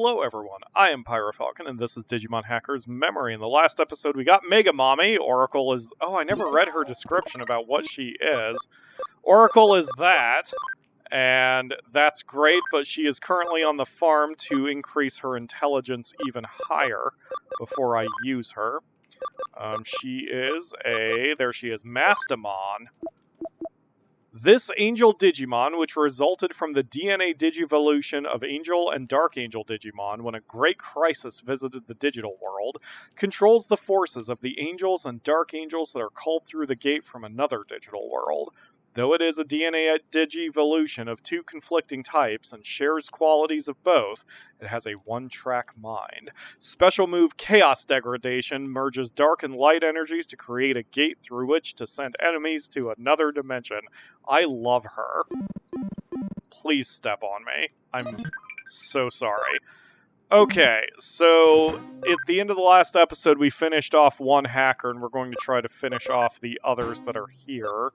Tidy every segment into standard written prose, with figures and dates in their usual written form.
Hello everyone, I am PyroFalkon, and this is Digimon Hacker's Memory. In the last episode, we got Mega Mommy. Oracle is... Oh, I never read her description about what she is. Oracle is that, and that's great, but she is currently on the farm to increase her intelligence even higher before I use her. She is a... There she is, Mastemon. This Angel Digimon, which resulted from the DNA Digivolution of Angel and Dark Angel Digimon when a great crisis visited the digital world, controls the forces of the Angels and Dark Angels that are called through the gate from another digital world. Though it is a DNA Digivolution of two conflicting types and shares qualities of both, it has a one-track mind. Special move Chaos Degradation merges dark and light energies to create a gate through which to send enemies to another dimension. I love her. Please step on me. I'm so sorry. Okay, so at the end of the last episode, we finished off one hacker, and we're going to try to finish off the others that are here.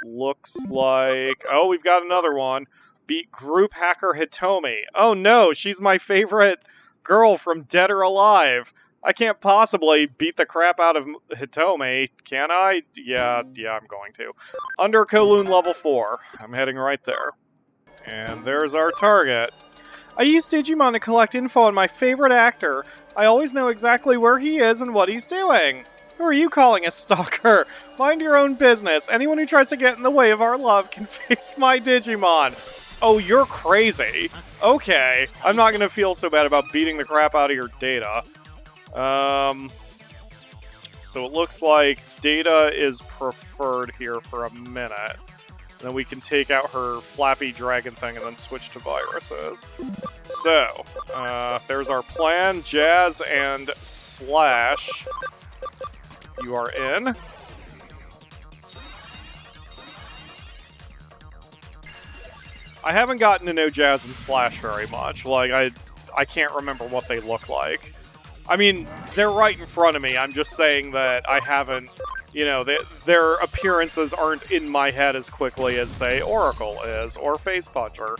Looks like... Oh, we've got another one. Beat Group Hacker Hitomi. Oh no, she's my favorite girl from Dead or Alive. I can't possibly beat the crap out of Hitomi, can I? Yeah, I'm going to. Under Kowloon level 4. I'm heading right there. And there's our target. I use Digimon to collect info on my favorite actor. I always know exactly where he is and what he's doing. Who are you calling a stalker? Mind your own business. Anyone who tries to get in the way of our love can face my Digimon. Oh, you're crazy. Okay, I'm not going to feel so bad about beating the crap out of your Data. So it looks like Data is preferred here for a minute. And then we can take out her flappy dragon thing and then switch to viruses. So, there's our plan. Jazz and Slash... You are in. I haven't gotten to know Jazz and Slash very much. Like, I can't remember what they look like. I mean, they're right in front of me. I'm just saying that I haven't, you know, their appearances aren't in my head as quickly as, say, Oracle is, or Face Puncher.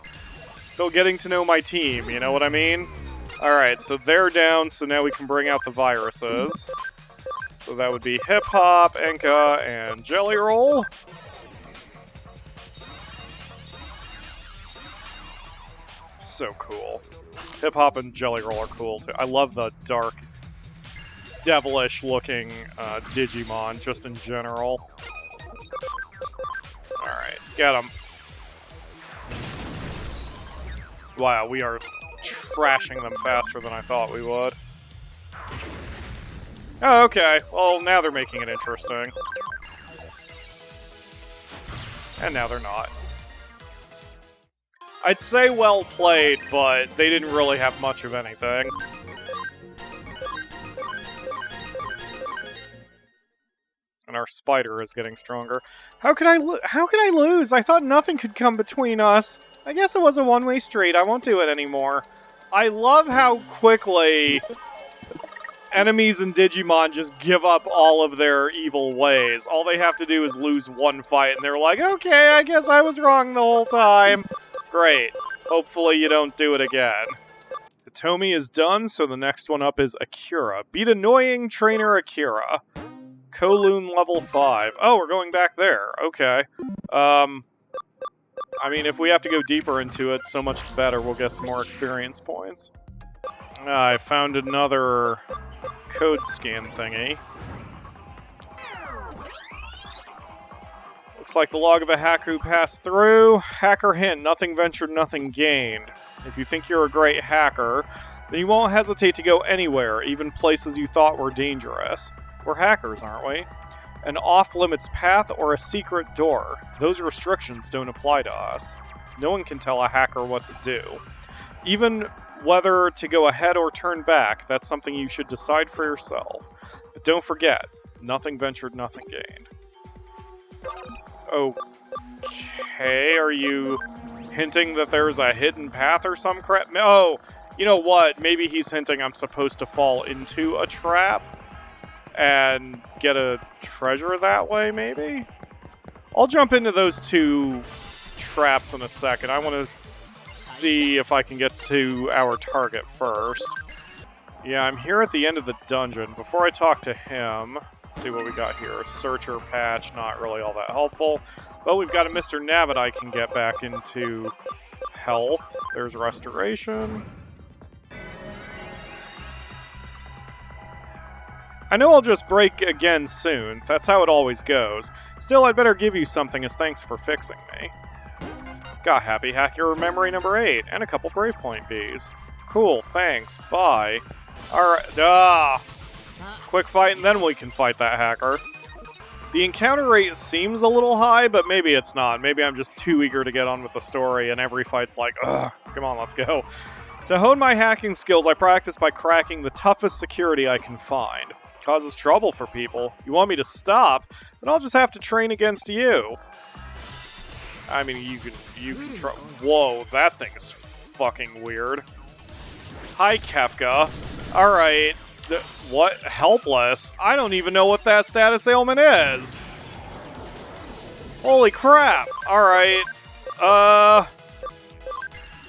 Still getting to know my team, you know what I mean? Alright, so they're down, so now we can bring out the viruses. So that would be Hip Hop, Enka, and Jelly Roll. So cool. Hip Hop and Jelly Roll are cool too. I love the dark, devilish looking Digimon just in general. Alright, get him. Wow, we are trashing them faster than I thought we would. Oh, okay. Well, now they're making it interesting. And now they're not. I'd say well played, but they didn't really have much of anything. And our spider is getting stronger. How could I lose? I thought nothing could come between us. I guess it was a one-way street. I won't do it anymore. I love how quickly... enemies and Digimon just give up all of their evil ways. All they have to do is lose one fight, and they're like, okay, I guess I was wrong the whole time. Great. Hopefully you don't do it again. Hitomi is done, so the next one up is Akira. Beat annoying trainer Akira. Kowloon level 5. Oh, we're going back there. Okay. I mean, if we have to go deeper into it, so much better. We'll get some more experience points. I found another... code scan thingy. Looks like the log of a hacker who passed through. Hacker hint, nothing ventured, nothing gained. If you think you're a great hacker, then you won't hesitate to go anywhere, even places you thought were dangerous. We're hackers, aren't we? An off-limits path or a secret door. Those restrictions don't apply to us. No one can tell a hacker what to do. Even whether to go ahead or turn back, that's something you should decide for yourself. But don't forget, nothing ventured, nothing gained. Okay, are you hinting that there's a hidden path or some crap? Oh, you know what? Maybe he's hinting I'm supposed to fall into a trap and get a treasure that way, maybe? I'll jump into those two traps in a second. I want to see if I can get to our target first. Yeah, I'm here at the end of the dungeon. Before I talk to him, let's see what we got here. Searcher patch, not really all that helpful. But we've got a Mr. Nabbit I can get back into health. There's restoration. I know I'll just break again soon. That's how it always goes. Still, I'd better give you something as thanks for fixing me. Got Happy Hacker Memory number 8, and a couple Brave Point Bees. Cool, thanks, bye. Alright, quick fight and then we can fight that hacker. The encounter rate seems a little high, but maybe it's not. Maybe I'm just too eager to get on with the story and every fight's like, ugh, come on, let's go. To hone my hacking skills, I practice by cracking the toughest security I can find. Causes trouble for people. You want me to stop? Then I'll just have to train against you. I mean, you can try. Whoa, that thing is fucking weird. Hi, Kefka. Alright. What? Helpless? I don't even know what that status ailment is. Holy crap. Alright.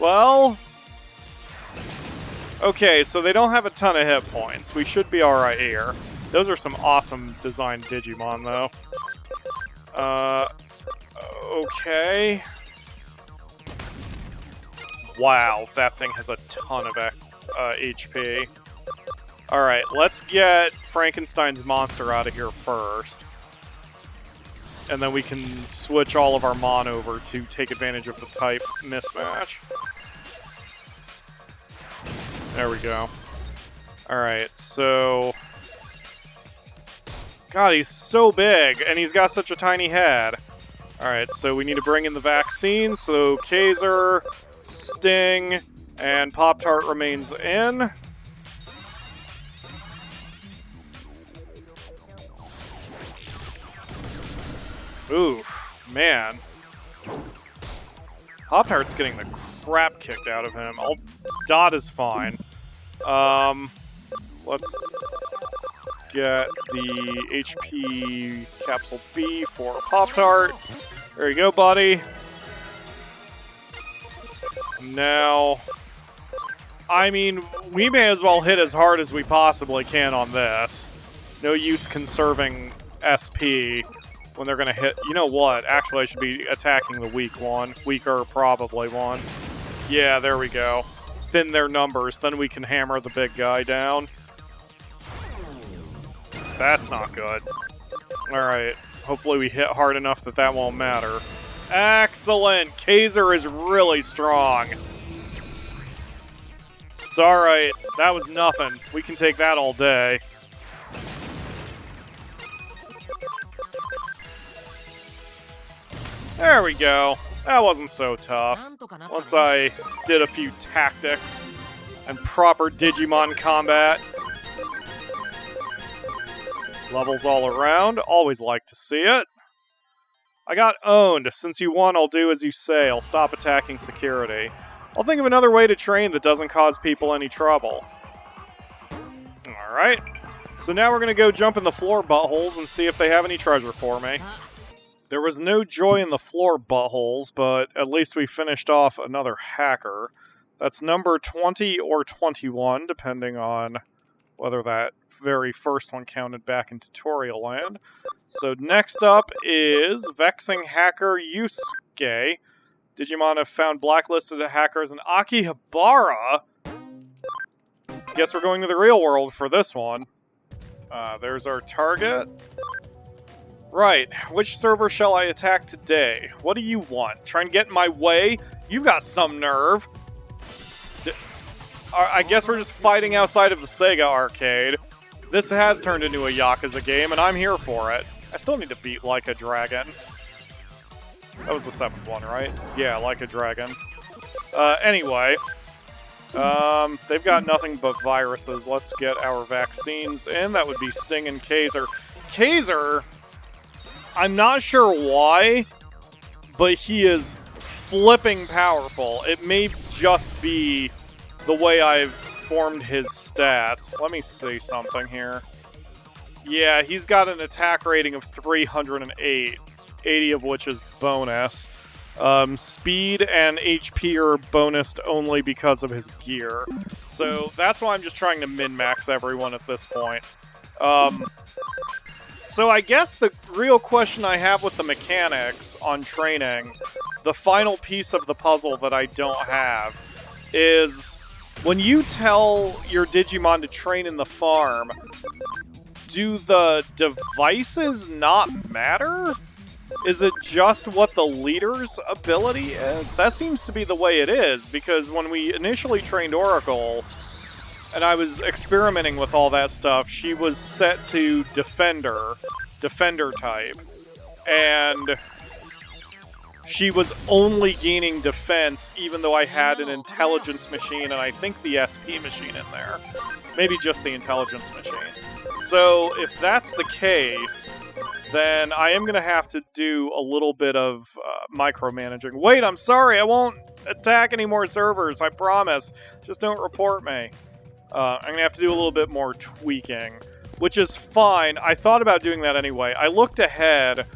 Well. Okay, so they don't have a ton of hit points. We should be alright here. Those are some awesome designed Digimon, though. Okay. Wow, that thing has a ton of HP. Alright, let's get Frankenstein's monster out of here first. And then we can switch all of our Mon over to take advantage of the type mismatch. There we go. Alright, so... God, he's so big, and he's got such a tiny head. Alright, so we need to bring in the vaccine, so Kaiser, Sting, and Pop-Tart remains in. Oof, man. Pop-Tart's getting the crap kicked out of him. Dot is fine. Let's get the HP Capsule B for Pop-Tart. There you go, buddy. Now, I mean, we may as well hit as hard as we possibly can on this. No use conserving SP when they're going to hit... You know what? Actually, I should be attacking the weak one. Weaker, probably one. Yeah, there we go. Thin their numbers, then we can hammer the big guy down. That's not good. Alright. Hopefully we hit hard enough that that won't matter. Excellent! Kaiser is really strong. It's alright. That was nothing. We can take that all day. There we go. That wasn't so tough. Once I did a few tactics and proper Digimon combat. Levels all around. Always like to see it. I got owned. Since you won, I'll do as you say. I'll stop attacking security. I'll think of another way to train that doesn't cause people any trouble. Alright. So now we're going to go jump in the floor buttholes and see if they have any treasure for me. There was no joy in the floor buttholes, but at least we finished off another hacker. That's number 20 or 21, depending on whether that very first one counted back in tutorial land. So next up is Vexing hacker Yuusuke. Digimon have found blacklisted hackers in Akihabara. Guess we're going to the real world for this one. There's our target. Right, which server shall I attack today? What do you want? Try and get in my way? You've got some nerve. I guess we're just fighting outside of the Sega arcade. This has turned into a Yakuza game, and I'm here for it. I still need to beat Like a Dragon. That was the 7th one, right? Yeah, Like a Dragon. Anyway. They've got nothing but viruses. Let's get our vaccines in. That would be Sting and Kaiser. Kaiser, I'm not sure why, but he is flipping powerful. It may just be the way I've formed his stats. Let me see something here. Yeah, he's got an attack rating of 308, 80 of which is bonus. Speed and HP are bonused only because of his gear. So that's why I'm just trying to min-max everyone at this point. So I guess the real question I have with the mechanics on training, the final piece of the puzzle that I don't have, is when you tell your Digimon to train in the farm, do the devices not matter? Is it just what the leader's ability is? That seems to be the way it is, because when we initially trained Oracle, and I was experimenting with all that stuff, she was set to Defender type, and she was only gaining defense even though I had an intelligence machine and I think the SP machine in there. Maybe just the intelligence machine. So if that's the case, then I am going to have to do a little bit of micromanaging. Wait, I'm sorry, I won't attack any more servers, I promise. Just don't report me. I'm going to have to do a little bit more tweaking, which is fine. I thought about doing that anyway. I looked ahead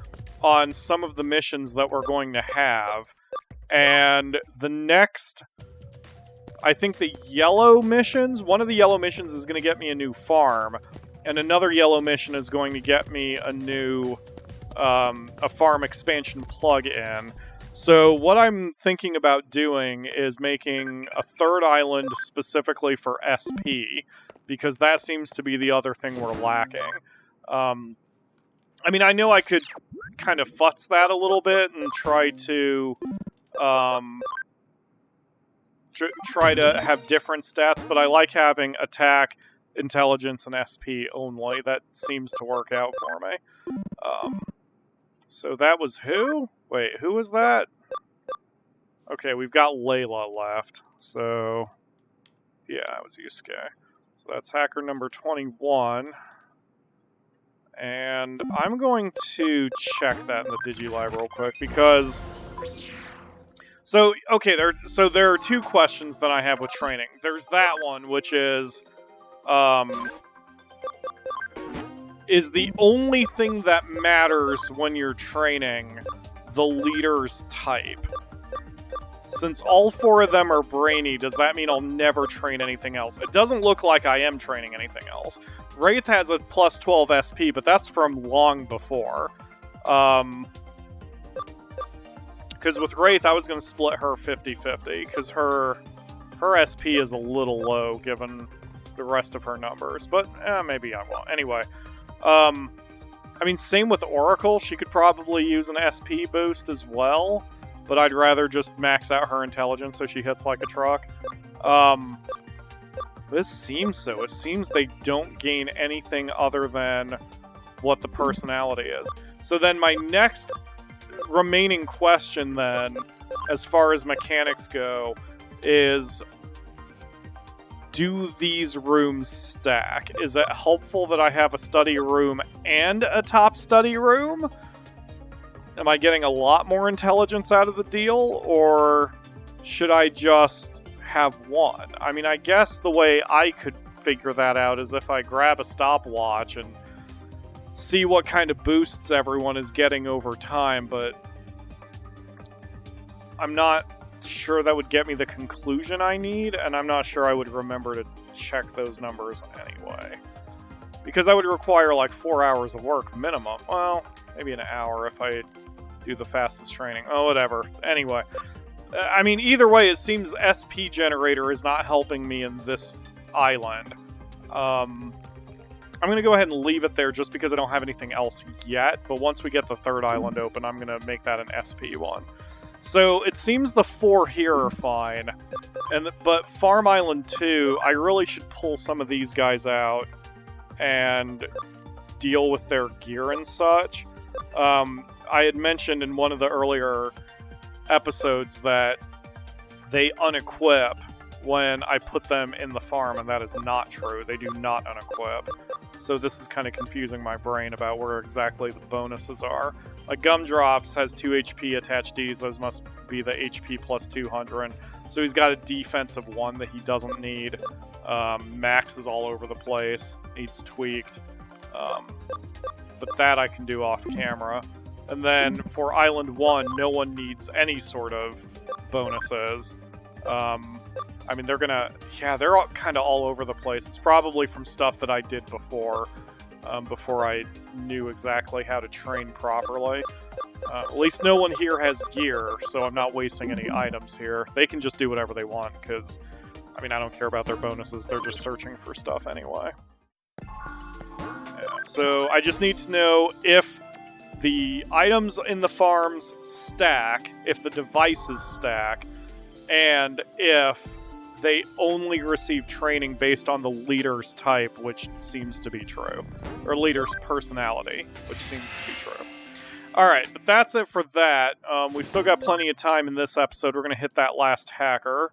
on some of the missions that we're going to have, and the next, I think the yellow missions, one of the yellow missions is going to get me a new farm, and another yellow mission is going to get me a new a farm expansion plug-in. So what I'm thinking about doing is making a third island specifically for SP, because that seems to be the other thing we're lacking. I mean, I know I could kind of futz that a little bit and try to try to have different stats, but I like having attack, intelligence, and SP only. That seems to work out for me. So that was who? Wait, who was that? Okay, we've got Layla left. So, yeah, it was Yuusuke. So that's hacker number 21. And I'm going to check that in the Digilab real quick, because... So, okay, there are two questions that I have with training. There's that one, which is the only thing that matters when you're training the leader's type? Since all four of them are brainy, does that mean I'll never train anything else? It doesn't look like I am training anything else. Wraith has a plus 12 SP, but that's from long before. Because with Wraith, I was going to split her 50-50, because her SP is a little low, given the rest of her numbers. But, maybe I won't. Anyway, I mean, same with Oracle. She could probably use an SP boost as well, but I'd rather just max out her intelligence so she hits like a truck. This seems so. It seems they don't gain anything other than what the personality is. So then my next remaining question then, as far as mechanics go, is... do these rooms stack? Is it helpful that I have a study room and a top study room? Am I getting a lot more intelligence out of the deal, or should I just have one? I mean, I guess the way I could figure that out is if I grab a stopwatch and see what kind of boosts everyone is getting over time, but I'm not sure that would get me the conclusion I need, and I'm not sure I would remember to check those numbers anyway. Because that would require like 4 hours of work minimum. Well, maybe an hour if I do the fastest training. Oh, whatever. Anyway. I mean, either way, it seems SP generator is not helping me in this island. I'm going to go ahead and leave it there just because I don't have anything else yet, but once we get the third island open, I'm going to make that an SP one. So it seems the 4 here are fine, but Farm Island 2, I really should pull some of these guys out and deal with their gear and such. I had mentioned in one of the earlier episodes that they unequip when I put them in the farm, and that is not true. They do not unequip. So this is kind of confusing my brain about where exactly the bonuses are. Like Gumdrops has 2 HP attached Ds, those must be the HP plus 200. So he's got a defensive 1 that he doesn't need. Max is all over the place, needs tweaked. But that I can do off camera. And then for Island 1, no one needs any sort of bonuses. I mean, they're gonna... Yeah, they're kind of all over the place. It's probably from stuff that I did before I knew exactly how to train properly. At least no one here has gear, so I'm not wasting any items here. They can just do whatever they want, because, I mean, I don't care about their bonuses. They're just searching for stuff anyway. Yeah, so I just need to know if the items in the farms stack, if the devices stack, and if they only receive training based on the leader's type, which seems to be true. Or leader's personality, which seems to be true. Alright, but that's it for that. We've still got plenty of time in this episode. We're going to hit that last hacker,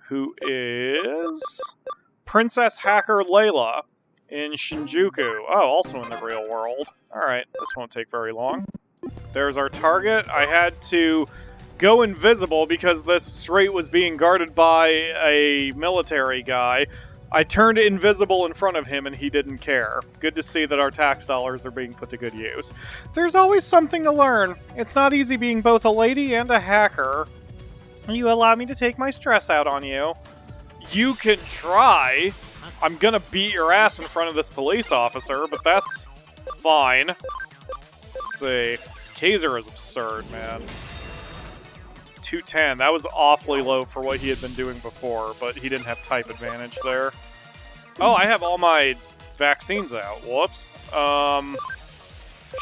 who is Princess Hacker Layla in Shinjuku. Oh, also in the real world. Alright, this won't take very long. There's our target. I had to go invisible because this strait was being guarded by a military guy. I turned invisible in front of him and he didn't care. Good to see that our tax dollars are being put to good use. There's always something to learn. It's not easy being both a lady and a hacker. You allow me to take my stress out on you. You can try. I'm gonna beat your ass in front of this police officer, but that's fine. Let's see. Kaiser is absurd, man. 210. That was awfully low for what he had been doing before, but he didn't have type advantage there. Oh, I have all my vaccines out. Whoops.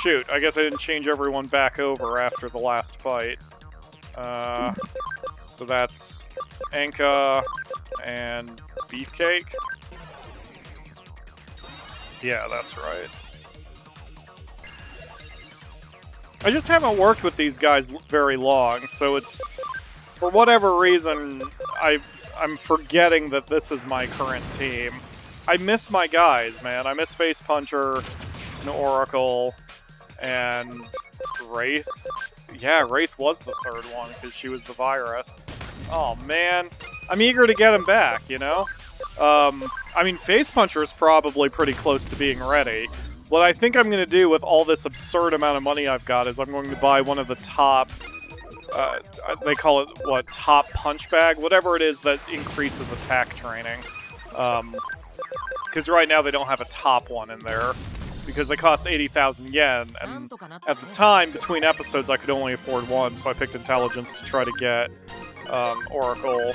Shoot, I guess I didn't change everyone back over after the last fight. So that's Anka and Beefcake. Yeah, that's right. I just haven't worked with these guys very long, so it's... For whatever reason, I'm forgetting that this is my current team. I miss my guys, man. I miss Face Puncher, and Oracle, and Wraith. Yeah, Wraith was the third one, because she was the virus. Oh, man. I'm eager to get him back, you know? I mean, Face Puncher is probably pretty close to being ready. What I think I'm going to do with all this absurd amount of money I've got is I'm going to buy one of the top, they call it, what, top punch bag? Whatever it is that increases attack training. Because right now they don't have a top one in there, because they cost 80,000 yen, and at the time, between episodes, I could only afford one, so I picked Intelligence to try to get Oracle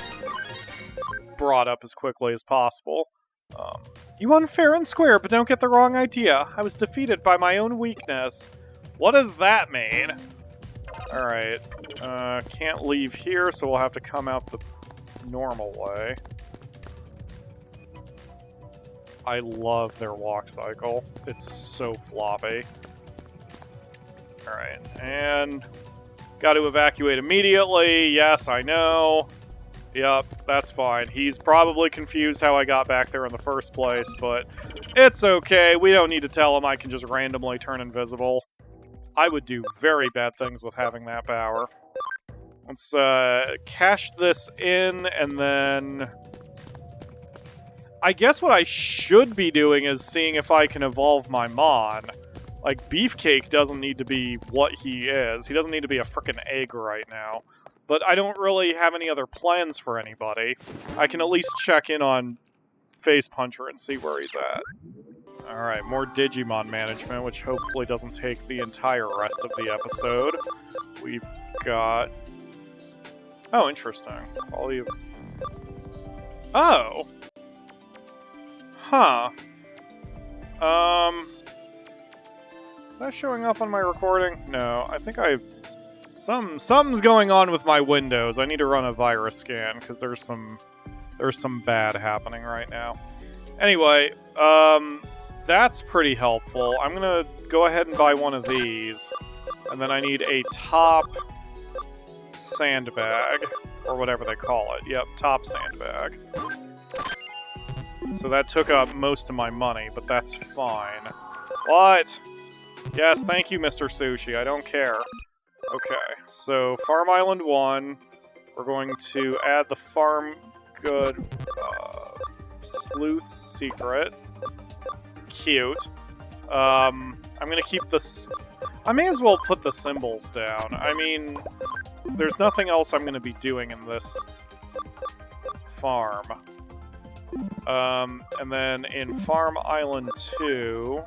brought up as quickly as possible. You won fair and square, but don't get the wrong idea. I was defeated by my own weakness. What does that mean? Alright. Can't leave here, so we'll have to come out the normal way. I love their walk cycle. It's so floppy. Alright, and... got to evacuate immediately. Yes, I know. Yep, that's fine. He's probably confused how I got back there in the first place, but it's okay. We don't need to tell him I can just randomly turn invisible. I would do very bad things with having that power. Let's cash this in, and then... I guess what I should be doing is seeing if I can evolve my Mon. Like, Beefcake doesn't need to be what he is. He doesn't need to be a frickin' egg right now. But I don't really have any other plans for anybody. I can at least check in on Face Puncher and see where he's at. Alright, more Digimon management, which hopefully doesn't take the entire rest of the episode. We've got... Oh, interesting. All you... Oh! Huh. Is that showing up on my recording? No, I think I... Something's going on with my Windows. I need to run a virus scan, because there's some bad happening right now. Anyway, that's pretty helpful. I'm gonna go ahead and buy one of these. And then I need a top sandbag, or whatever they call it. Yep, top sandbag. So that took up most of my money, but that's fine. What? Yes, thank you, Mr. Sushi. I don't care. Okay, so Farm Island 1. We're going to add the Farm Good Sleuth Secret. Cute. I'm gonna keep this... I may as well put the symbols down. I mean, there's nothing else I'm going to be doing in this farm. And then in Farm Island 2,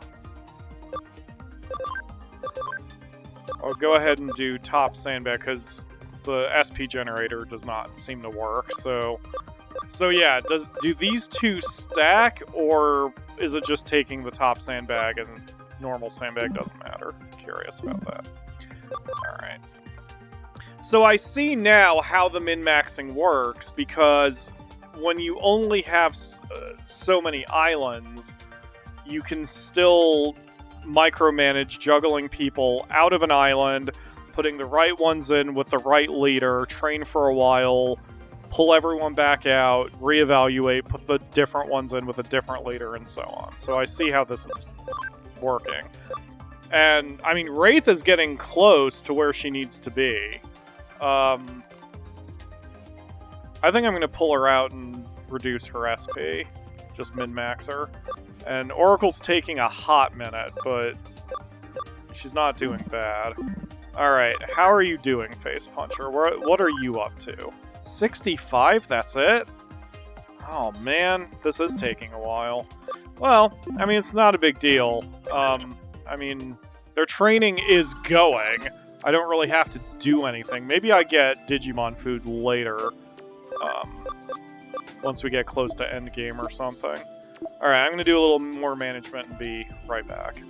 I'll go ahead and do top sandbag because the SP generator does not seem to work. So yeah, do these two stack, or is it just taking the top sandbag and normal sandbag doesn't matter? Curious about that. Alright. So I see now how the min-maxing works, because when you only have so many islands, you can still micromanage juggling people out of an island, putting the right ones in with the right leader, train for a while, pull everyone back out, reevaluate, put the different ones in with a different leader, and so on. So I see how this is working. And, I mean, Wraith is getting close to where she needs to be. I think I'm going to pull her out and reduce her SP. Just min-max her. And Oracle's taking a hot minute, but she's not doing bad. Alright, how are you doing, Face Puncher? What are you up to? 65? That's it? Oh man, this is taking a while. Well, I mean, it's not a big deal. I mean, their training is going. I don't really have to do anything. Maybe I get Digimon food later. Once we get close to endgame or something. Alright, I'm going to do a little more management and be right back.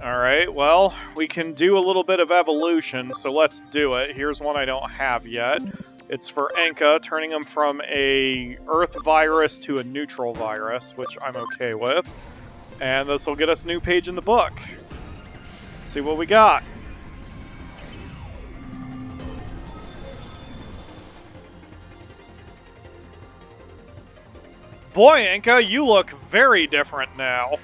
Alright, well, we can do a little bit of evolution, so let's do it. Here's one I don't have yet. It's for Enka, turning him from a Earth virus to a neutral virus, which I'm okay with. And this will get us a new page in the book. Let's see what we got. Boy, Enka, you look very different now.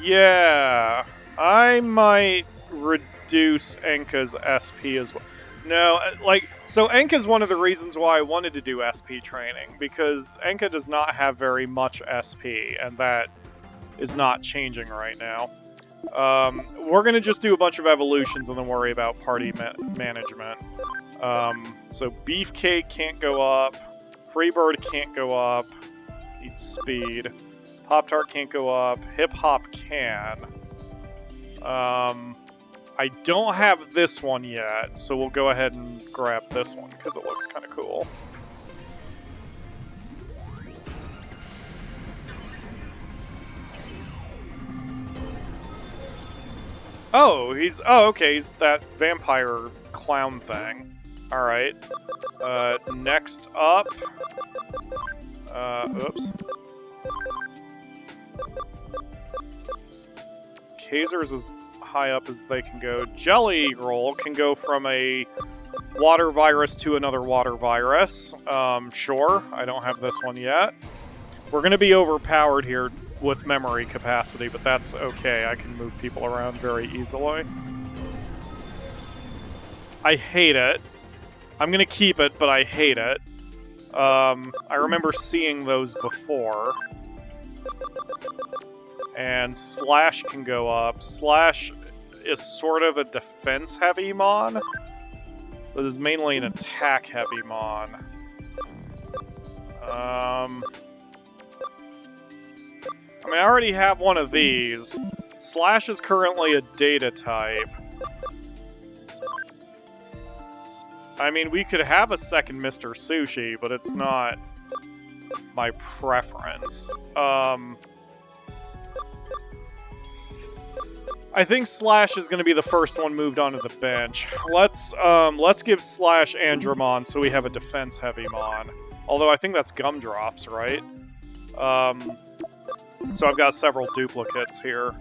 Yeah. I might reduce Enka's SP as well. No, like, so Enka's one of the reasons why I wanted to do SP training, because Enka does not have very much SP, and that is not changing right now. We're going to just do a bunch of evolutions and then worry about party management. So Beefcake can't go up. Freebird can't go up. Needs speed. Pop-Tart can't go up. Hip-Hop can. I don't have this one yet, so we'll go ahead and grab this one, because it looks kind of cool. Oh, okay, he's that vampire clown thing. Alright. Next up... oops. Kazer's as high up as they can go. Jelly Roll can go from a water virus to another water virus. Sure, I don't have this one yet. We're going to be overpowered here with memory capacity, but that's okay. I can move people around very easily. I hate it. I'm going to keep it, but I hate it. I remember seeing those before. And Slash can go up. Slash is sort of a defense-heavy mon, but is mainly an attack-heavy mon. I mean, I already have one of these. Slash is currently a data type. I mean, we could have a second Mr. Sushi, but it's not my preference. I think Slash is going to be the first one moved onto the bench. Let's give Slash Andromon so we have a defense-heavy mon. Although I think that's Gumdrops, right? So I've got several duplicates here.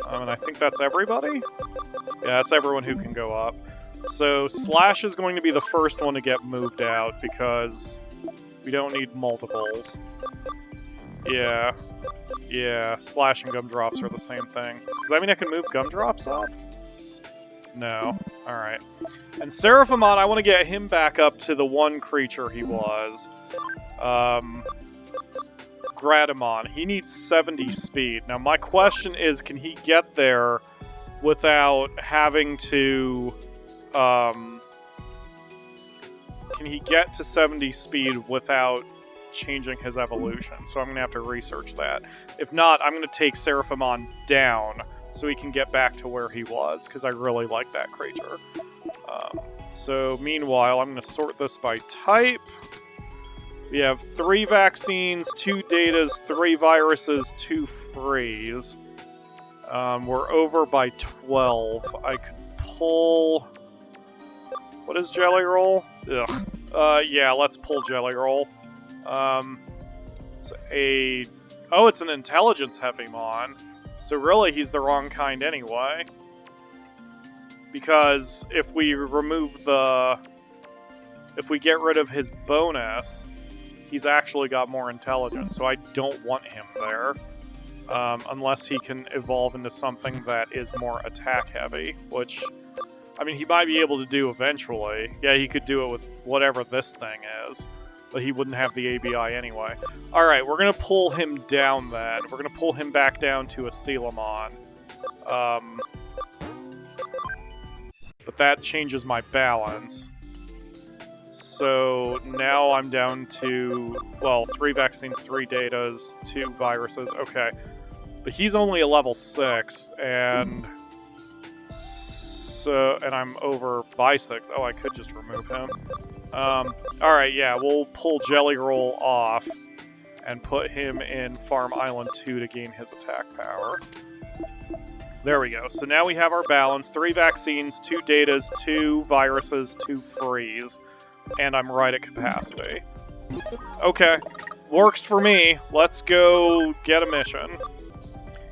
And I think that's everybody? Yeah, that's everyone who can go up. So Slash is going to be the first one to get moved out because we don't need multiples. Yeah. Yeah, Slash and Gumdrops are the same thing. Does that mean I can move Gumdrops up? No. Alright. And Seraphimon, I want to get him back up to the one creature he was. Gradamon. He needs 70 speed. Now, my question is, can he get there without having to... can he get to 70 speed without changing his evolution? So I'm going to have to research that. If not, I'm going to take Seraphimon down so he can get back to where he was, because I really like that creature. So meanwhile, I'm going to sort this by type. We have 3 vaccines, 2 datas, 3 viruses, 2 frees. We're over by 12. I could pull... What is Jelly Roll? Ugh. Yeah, let's pull Jelly Roll. It's a... Oh, it's an intelligence Heavymon. So really, he's the wrong kind anyway. Because if we remove the... If we get rid of his bonus, he's actually got more intelligence, so I don't want him there. Unless he can evolve into something that is more attack-heavy, which... I mean, he might be able to do eventually. Yeah, he could do it with whatever this thing is. But he wouldn't have the ABI anyway. Alright, we're going to pull him down then. We're going to pull him back down to a Sealamon. But that changes my balance. So now I'm down to, well, 3 vaccines, 3 datas, 2 viruses. Okay. But he's only a level 6, and... So, and I'm over by 6. Oh, I could just remove him. Alright, yeah, we'll pull Jelly Roll off and put him in Farm Island 2 to gain his attack power. There we go. So now we have our balance. 3 vaccines, 2 datas, 2 viruses, 2 frees. And I'm right at capacity. Okay. Works for me. Let's go get a mission.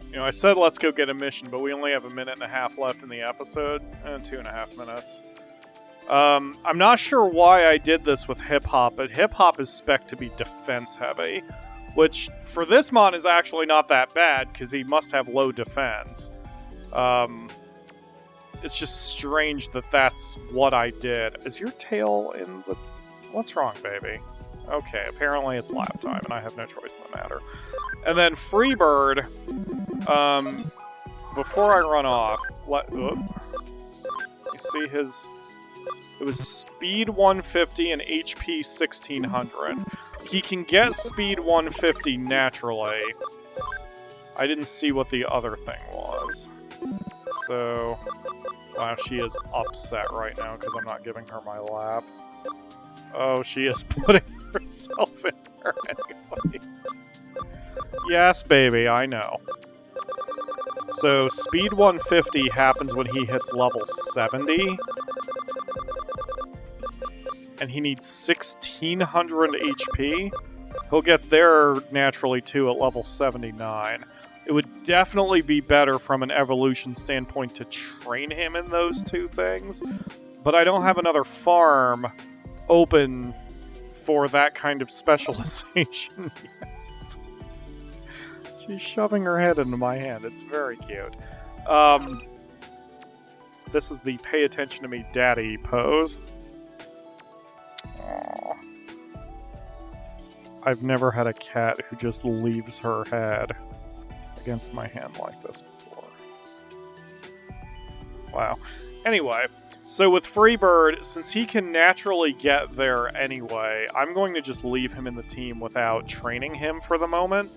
You know, I said let's go get a mission, but we only have 1.5 minutes left in the episode. 2.5 minutes. I'm not sure why I did this with Hip Hop, but Hip Hop is spec'd to be defense heavy. Which, for this mon, is actually not that bad, because he must have low defense. It's just strange that that's what I did. Is your tail in the... What's wrong, baby? Okay, apparently it's lap time, and I have no choice in the matter. And then Freebird, before I run off, you see his... It was speed 150 and HP 1600. He can get speed 150 naturally. I didn't see what the other thing was. So... Wow, she is upset right now because I'm not giving her my lap. Oh, she is putting herself in there anyway. Yes, baby, I know. So, speed 150 happens when he hits level 70. And he needs 1600 HP. He'll get there naturally too at level 79. It would definitely be better from an evolution standpoint to train him in those 2 things. But I don't have another farm open for that kind of specialization yet. She's shoving her head into my hand. It's very cute. This is the pay attention to me daddy pose. Aww. I've never had a cat who just leaves her head against my hand like this before. Wow. Anyway, so with Freebird, since he can naturally get there anyway, I'm going to just leave him in the team without training him for the moment.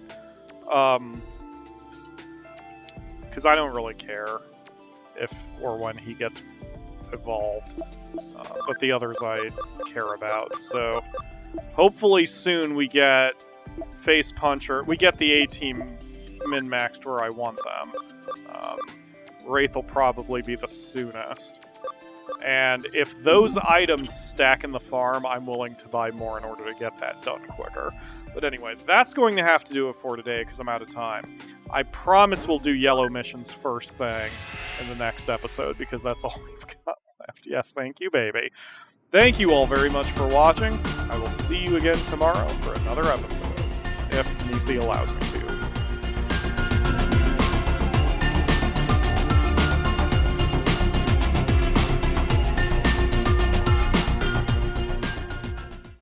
Because I don't really care if or when he gets evolved. But the others I care about. So hopefully soon we get Face Puncher. We get the A-Team min-maxed where I want them. Wraith will probably be the soonest. And if those items stack in the farm, I'm willing to buy more in order to get that done quicker. But anyway, that's going to have to do it for today because I'm out of time. I promise we'll do yellow missions first thing in the next episode because that's all we've got left. Yes, thank you, baby. Thank you all very much for watching. I will see you again tomorrow for another episode, if Nisi allows me.